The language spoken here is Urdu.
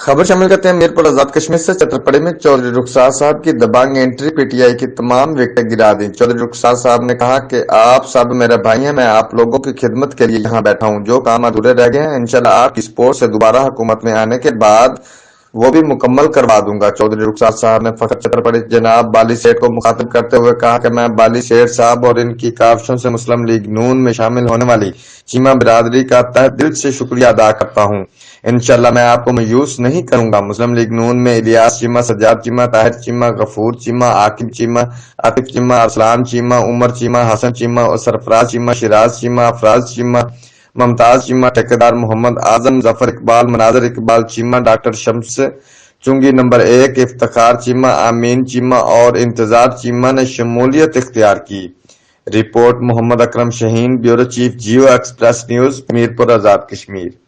خبر شامل کرتے ہیں میرپور آزاد کشمیر سے۔ چترپڑی میں چودھری رخسار صاحب کی دبنگ انٹری، پی ٹی آئی کی تمام وکٹیں گرا دیں۔ چودھری رخسار صاحب نے کہا کہ آپ سب میرے بھائی ہیں، میں آپ لوگوں کی خدمت کے لیے یہاں بیٹھا ہوں۔ جو کام ادھورے رہ گئے ہیں انشاءاللہ آپ کی سپورٹ سے دوبارہ حکومت میں آنے کے بعد وہ بھی مکمل کروا دوں گا۔ چودھری رخسار صاحب نے فخر چترپڑی جناب بالی سیٹھ کو مخاطب کرتے ہوئے کہا کہ میں بالی سیٹھ صاحب اور ان کی کاوشوں سے مسلم لیگ نون میں شامل ہونے والی چیمہ برادری کا تہ دل سے شکریہ ادا کرتا ہوں۔ انشاءاللہ میں آپ کو مایوس نہیں کروں گا۔ مسلم لیگ نون میں الیاس چیمہ، سجاد چیمہ، طاہر چیمہ، غفور چیمہ، عاقب چیمہ، عاطف چیمہ، ارسلان چیمہ، عمر چیمہ، حسن چیمہ، سرفراز چیمہ، شیراز چیمہ، افراز چیمہ، ممتاز چیمہ، ٹھیکیدار محمد اعظم، ظفر اقبال، مناظر اقبال چیمہ، ڈاکٹر شمس چنگی نمبر 1، افتخار چیمہ، آمین چیمہ اور انتظار چیمہ نے شمولیت اختیار کی۔ Report Muhammad Akram Shaheen, bureau chief Geo express news, Mirpur Azad Kashmir.